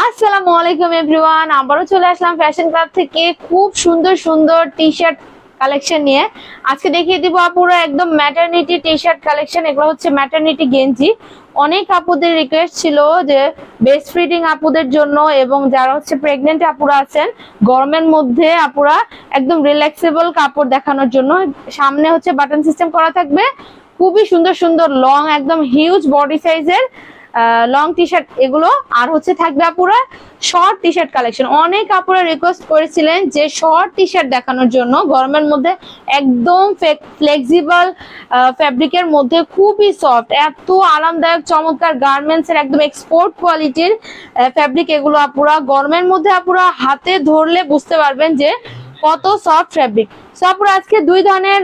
আসসালামু আলাইকুম এভরিওয়ান, আবারও চলে আসলাম ফ্যাশন ক্লাব থেকে খুব সুন্দর সুন্দর টি শার্ট কালেকশন নিয়ে। আজকে দেখিয়ে দিব আপুরা একদম ম্যাটারনিটি টি শার্ট কালেকশন। এগুলো হচ্ছে ম্যাটারনিটি গেঞ্জি। অনেক আপুদের রিকোয়েস্ট ছিল যে বেস্ট ফিটিং আপুদের জন্য এবং যারা হচ্ছে প্রেগনেন্ট আপুরা আছেন গরমের মধ্যে আপুরা একদম রিল্যাক্সেবল কাপড় দেখানোর জন্য। সামনে হচ্ছে বাটন সিস্টেম করা থাকবে, খুবই সুন্দর সুন্দর লং একদম হিউজ বডি সাইজের লং টি শার্ট এগুলো। আর হচ্ছে থাকবে আপুরা শর্ট টি শার্ট কালেকশন। অনেক আপুরা রিকোয়েস্ট করেছিলেন যে শর্ট টি শার্ট দেখানোর জন্য গরমের মধ্যে একদম ফ্লেক্সিবল ফ্যাব্রিকের মধ্যে খুবই সফট, এত আরামদায়ক চমৎকার গার্মেন্টস এর একদম এক্সপোর্ট কোয়ালিটির ফ্যাব্রিক এগুলো। আপুরা গরমের মধ্যে আপুরা হাতে ধরলে বুঝতে পারবেন যে কত সফট ফ্যাব্রিক। সো আপুরা আজকে দুই ধরনের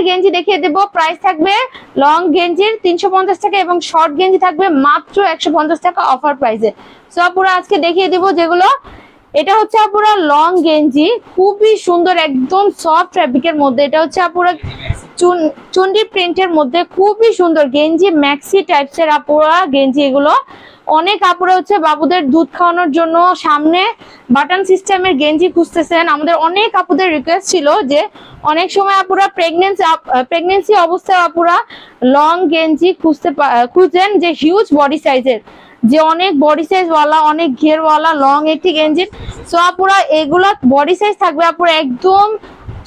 গেঞ্জি দেখিয়ে দেব। প্রাইস থাকবে লং গেঞ্জির 350 টাকা এবং শর্ট গেঞ্জি থাকবে মাত্র 150 টাকা অফার প্রাইসে। সো আপুরা আজকে দেখিয়ে দিব যেগুলো। এটা হচ্ছে আপুরা লং গেঞ্জি, খুবই সুন্দর একদম সফট ফ্যাব্রিকের মধ্যে। এটা হচ্ছে আপুরা চুন্ডি প্রিন্টের মধ্যে খুবই সুন্দর গেঞ্জি, ম্যাক্সি টাইপসের আপুরা গেঞ্জি এগুলো। অনেক আপুরা হচ্ছে বাবুদের দুধ খাওয়ানোর জন্য সামনে বাটন সিস্টেমের গেঞ্জি খুঁজতেছেন। আমাদের অনেক আপুদের রিকোয়েস্ট ছিল যে অনেক সময় আপুরা প্রেগনেন্সি অবস্থায় আপুরা লং গেঞ্জি খুঁজেন যে হিউজ বডি সাইজের, যে অনেক বডি সাইজ ওয়ালা অনেক ঘেরওয়ালা লং একটি গেঞ্জি। সো আপুরা এগুলা বডি সাইজ থাকবে আপুরা একদম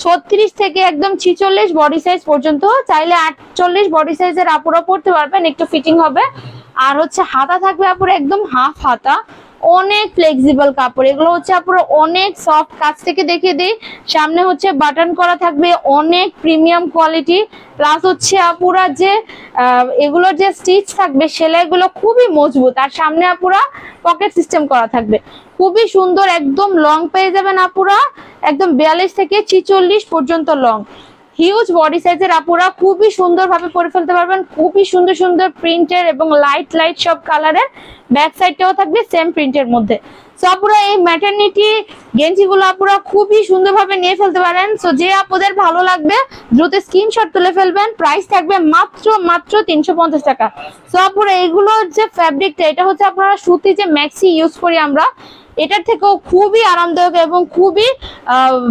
36 থেকে একদম 46 বডি সাইজ পর্যন্ত। চাইলে 48 বডি সাইজের আপুরা পড়তে পারবেন, একটু ফিটিং হবে। আর হচ্ছে হাতা থাকবে আপুরা একদম হাফ হাতা, অনেক ফ্লেক্সিবল কাপড় এগুলো হচ্ছে আপুরা অনেক সফট। কাছ থেকে দেখিয়ে দিই, সামনে হচ্ছে বাটন করা থাকবে, অনেক প্রিমিয়াম কোয়ালিটি। প্লাস হচ্ছে আপুরা যে এগুলোর যে স্টিচ থাকবে সেলাইগুলো খুবই মজবুত। আর সামনে আপুরা পকেট সিস্টেম করা থাকবে, খুবই সুন্দর একদম লং পেয়ে যাবেন আপুরা একদম 42 থেকে 46 পর্যন্ত লং হিউজ বডি সাইজের আপুরা খুবই সুন্দর ভাবে পরে ফেলতে পারবেন। খুবই সুন্দর সুন্দর প্রিন্টের এবং লাইট লাইট সব কালারের, ব্যাক সাইডটাও থাকবে সেম প্রিন্টের মধ্যে। সো আপুরা এই ম্যাটারনিটি গেঞ্জিগুলো আপুরা খুবই সুন্দরভাবে নিয়ে ফেলতে পারেন। সো যে আপুদের ভালো লাগবে দ্রুত স্ক্রিনশট তুলে ফেলবেন। প্রাইস থাকবে মাত্র 350 টাকা। সো আপুরা এগুলোর যে ফ্যাব্রিকটা, এটা হচ্ছে আপনারা সুতি যে ম্যাক্সি ইউজ করি আমরা, এটার থেকেও খুবই আরামদায়ক এবং খুবই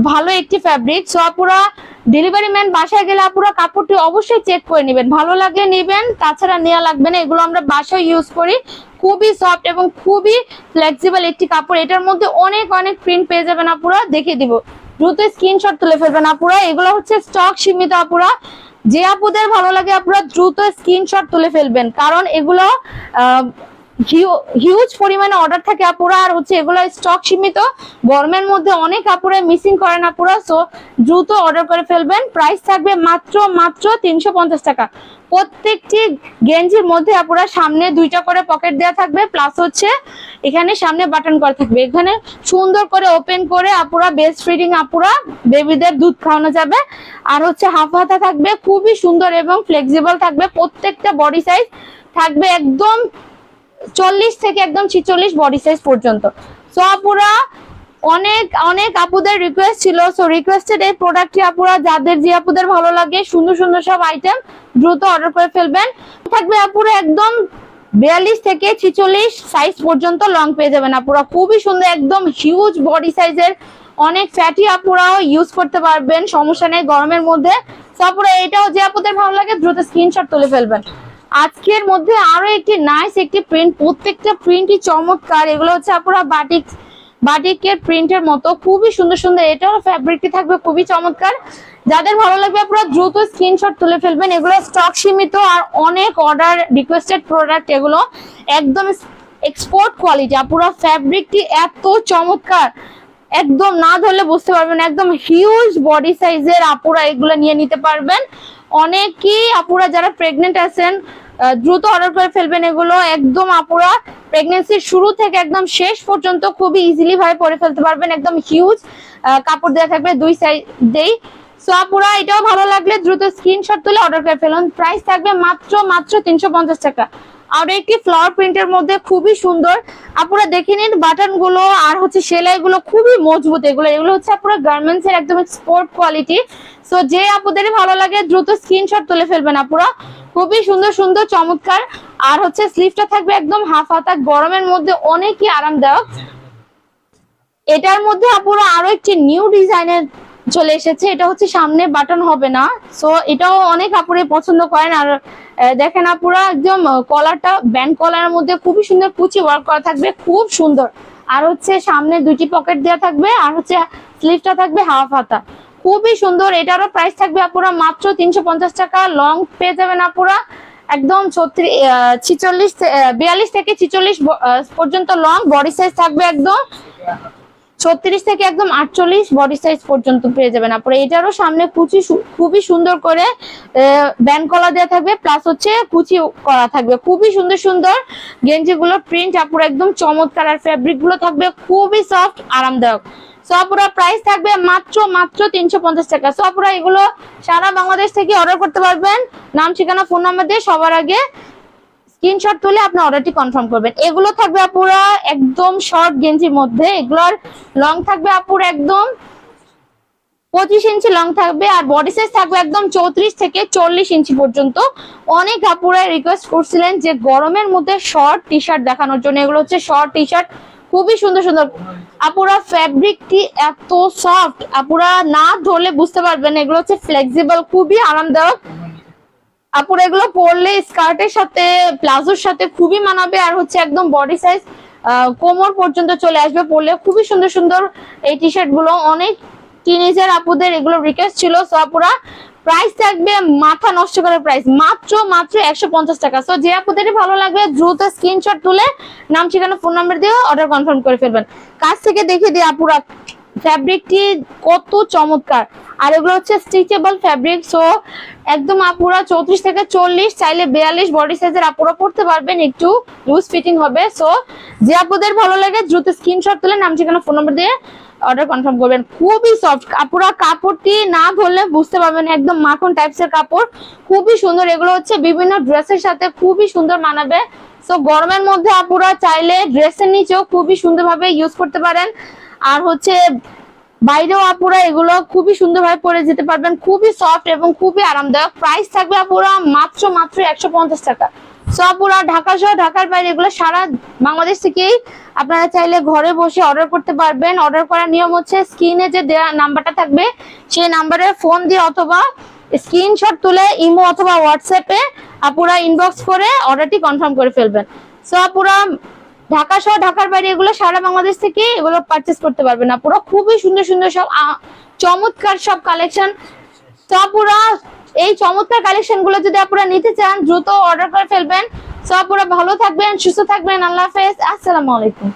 ভালো একটি ফ্যাব্রিক। সো আপুরা ডেলিভারি ম্যান বাসায় গেলে আপুরা কাপড়টি অবশ্যই চেক করে নেবেন, ভালো লাগলে নেবেন, তাছাড়া নেওয়া লাগবে না। এগুলো আমরা বাসায় ইউজ করি, খুবই সফট এবং খুবই ফ্লেক্সিবল একটি কাপড়। এটার মধ্যে অনেক অনেক প্রিন্ট পেয়ে যাবেন আপুরা, দেখে দিব, দ্রুত স্ক্রিনশট তুলে ফেলবেন আপুরা। এগুলো হচ্ছে স্টক সীমিত আপুরা, যে আপুদের ভালো লাগে আপুরা দ্রুত স্ক্রিনশট তুলে ফেলবেন, কারণ এগুলো হিউজ পরিমাণে অর্ডার থাকে আপুরা। আর হচ্ছে এগুলো স্টক সীমিত, গরমের মধ্যে অনেক আপুরা মিসিং করেন আপুরা। সো দ্রুত অর্ডার করে ফেলবেন। প্রাইস থাকবে মাত্র 350 টাকা। প্রত্যেকটি গেঞ্জির মধ্যে আপুরা সামনে দুইটা করে পকেট দেওয়া থাকবে, প্লাস হচ্ছে এখানে সামনে বাটন করা থাকবে। এখানে সুন্দর করে ওপেন করে আপুরা বেস্ট ফিডিং আপুরা বেবিদের দুধ খাওয়ানো যাবে। আর হচ্ছে হাফ হাতা থাকবে, খুবই সুন্দর এবং ফ্লেক্সিবল থাকবে। প্রত্যেকটা বডি সাইজ থাকবে একদম 40 থেকে একদম 46 বডি সাইজ পর্যন্ত। সো আপুরা অনেক অনেক আপুদের রিকোয়েস্ট ছিল, সো রিকোয়েস্টেড এই প্রোডাক্টটি আপুরা যাদের যে আপুদের ভালো লাগে সুন্দর সুন্দর সব আইটেম দ্রুত অর্ডার করে ফেলবেন। থাকবে আপুরা একদম 42 থেকে 46 সাইজ পর্যন্ত লং পেয়ে যাবেন আপুরা, খুবই সুন্দর একদম হিউজ বডি সাইজের। অনেক ফ্যাটি আপুরাও ইউজ করতে পারবেন, সমস্যা নেই গরমের মধ্যে। সো আপুরা এটাও যে আপুদের ভালো লাগে দ্রুত স্ক্রিনশট তুলে ফেলবেন। আজকের মধ্যে আরো একটি নাইস একটি প্রিন্ট, প্রত্যেকটা প্রিন্টই চমৎকার। এগুলো হচ্ছে আপুরা বাটিকের প্রিন্টের মতো, খুবই সুন্দর সুন্দর। এটাও ফ্যাব্রিকটি থাকবে খুবই চমৎকার। যাদের ভালো লাগবে আপনারা দ্রুত স্ক্রিনশট তুলে ফেলবেন। এগুলো স্টক সীমিত আর অনেক অর্ডার রিকোয়েস্টেড প্রোডাক্ট, এগুলো একদম এক্সপোর্ট কোয়ালিটি। আপুরা ফ্যাব্রিকটি এত চমৎকার, একদম না ধরলে বুঝতে পারবেন, একদম হিউজ বডি সাইজের আপুরা এগুলো নিয়ে নিতে পারবেন। অনেকেই আপুরা যারা প্রেগনেন্ট আছেন দ্রুত অর্ডার করে ফেলবেন। এগুলো একদম আপুরা প্রেগনেন্সির শুরু থেকে একদম শেষ পর্যন্ত খুবই ইজিলি ভাবে পরে ফেলতে পারবেন। একদম হিউজ কাপড় দেওয়া থাকবে দুই সাইডেই। সো আপুরা এটাও ভালো লাগলে দ্রুত স্ক্রিনশট তুলে অর্ডার করে ফেলুন। প্রাইস থাকবে মাত্র 350 টাকা। আর একটি ফ্লাওয়ার প্রিন্টের মধ্যে খুবই সুন্দর, আপুরা দেখে নিন বাটন গুলো আর হচ্ছে সেলাই গুলো খুবই মজবুত। এগুলো হচ্ছে আপুরা গার্মেন্টস এর একদম স্পোর্ট কোয়ালিটি। সো যে আপুদের ভালো লাগে দ্রুত স্ক্রিনশট তুলে ফেলবেন আপুরা। খুবই সুন্দর সুন্দর চমৎকার। আর হচ্ছে স্লিভটা থাকবে একদম হাফ হাতা, গরমের মধ্যে অনেকই আরামদায়ক। এটার মধ্যে আপুরা আরো একটি নিউ ডিজাইনের চলে এসেছে, এটা হচ্ছে সামনে বাটন হবে না, সো এটাও অনেক আপুরে পছন্দ করেন। আর দেখেন আপুরা একদম কলারটা ব্যান্ড কলারের মধ্যে খুবই সুন্দর কুচি ওয়ার্ক করা থাকবে, খুব সুন্দর। আর হচ্ছে সামনে দুইটি পকেট দেওয়া থাকবে, আর হচ্ছে স্লিভটা থাকবে হাফ হাতা, খুবই সুন্দর। এটারও প্রাইস থাকবে আপুরা মাত্র 350 টাকা। লং পেয়ে যাবেন আপুরা একদম 42 থেকে 46 পর্যন্ত লং। বডি সাইজ থাকবে একদম 36 থেকে একদম 48 বডি সাইজ পর্যন্ত পেয়ে যাবেন আপনারা। এটারও সামনে কুচি খুবই সুন্দর করে ব্যান্ড কলা দেওয়া থাকবে, প্লাস হচ্ছে কুচি করা থাকবে। খুবই সুন্দর সুন্দর গেঞ্জি গুলো প্রিন্ট আপুরা একদম চমৎকার, আর ফেব্রিক গুলো থাকবে খুবই সফট আরামদায়ক। সো আপুরা প্রাইস থাকবে মাত্র 350 টাকা। সো আপুরা এগুলো সারা বাংলাদেশ থেকে অর্ডার করতে পারবেন, নাম ঠিকানা ফোন নাম্বার দিয়ে সবার আগে স্ক্রিনশট তুলে আপনি অর্ডারটি কনফার্ম করবেন। এগুলো থাকবে আপুরা একদম শর্ট গেঞ্জির মধ্যে, এগুলোর লং থাকবে আপুরা একদম 25 ইঞ্চি লং থাকবে, আর বডি সাইজ থাকবে একদম 34 থেকে 40 ইঞ্চি পর্যন্ত। অনেক আপুরা রিকোয়েস্ট করছিলেন যে গরমের মধ্যে শর্ট টি শার্ট দেখানোর জন্য, এগুলো হচ্ছে শর্ট টি শার্ট, খুবই সুন্দর সুন্দর আপুরা। ফ্যাব্রিকটি এত সফট আপুরা না ধরলে বুঝতে পারবেন, এগুলো হচ্ছে ফ্লেক্সিবল, খুবই আরামদায়ক আপুরা। এগুলো পরলে স্কার্টের সাথে প্লাজোর সাথে খুবই মানাবে, আর হচ্ছে একদম বডি সাইজ কোমর পর্যন্ত চলে আসবে পরলে। খুবই সুন্দর সুন্দর এই টি শার্ট গুলো, অনেক টিনেজার আপুদের এগুলো রিকোয়েস্ট ছিল। সো আপুরা প্রাইস থাকবে মাথা নষ্ট করার প্রাইস, মাত্র 150 টাকা। সো যে আপুদের ভালো লাগবে দ্রুত স্ক্রিনশট তুলে নাম ঠিকানা ফোন নাম্বার দিয়ে অর্ডার কনফার্ম করে ফেলবেন। কাছ থেকে দেখে দিয়ে আপুরা ফ্যাব্রিকটি কত চমৎকার, আর এগুলো হচ্ছে স্টিচেবল ফ্যাব্রিক। সো একদম আপুরা 34 থেকে 40 চাইলে 42 বডি সাইজের আপুরা পড়তে পারবেন, একটু লুজ ফিটিং হবে। সো যে আপুদের ভালো লাগে দ্রুত স্ক্রিনশট তুলে নাম ঠিকানা ফোন নাম্বার দিয়ে অর্ডার কনফার্ম করবেন। খুবই সফট আপুরা, কাপড়টি না ধরলে বুঝতে পারবেন, একদম মাখন টাইপসের কাপড়, খুবই সুন্দর। এগুলো হচ্ছে বিভিন্ন ড্রেসের সাথে খুবই সুন্দর মানাবে। সো গরমের মধ্যে আপুরা চাইলে ড্রেসের নিচেও খুবই সুন্দরভাবে ইউজ করতে পারেন, আর হচ্ছে বাইরেও আপুরা এগুলো খুবই সুন্দরভাবে পরে যেতে পারবেন, খুবই সফট এবং খুবই আরামদায়ক। প্রাইস থাকবে আপুরা মাত্র 150 টাকা। সো আপুরা ঢাকা সহ ঢাকার বাইরে এগুলো সারা বাংলাদেশ থেকেই আপনারা চাইলে ঘরে বসে অর্ডার করতে পারবেন। অর্ডার করার নিয়ম হচ্ছে স্ক্রিনে যে দেওয়া নাম্বারটা থাকবে সেই নাম্বারে ফোন দিয়ে অথবা স্ক্রিনশট তুলে ইমো অথবা হোয়াটসঅ্যাপে আপুরা ইনবক্স করে অর্ডারটি কনফার্ম করে ফেলবেন। সো আপুরা ঢাকা সহ ঢাকার বাইরে এগুলো সারা বাংলাদেশ থেকে এগুলো পারচেস করতে পারবেন আপুরা। খুবই সুন্দর সুন্দর সব চমৎকার সব কালেকশন। তো আপুরা এই চমৎকার কালেকশন গুলো যদি আপনারা নিতে চান দ্রুত অর্ডার করে ফেলবেন। সো আপুরা ভালো থাকবেন, সুস্থ থাকবেন, আল্লাহ হাফেজ, আসসালামু আলাইকুম।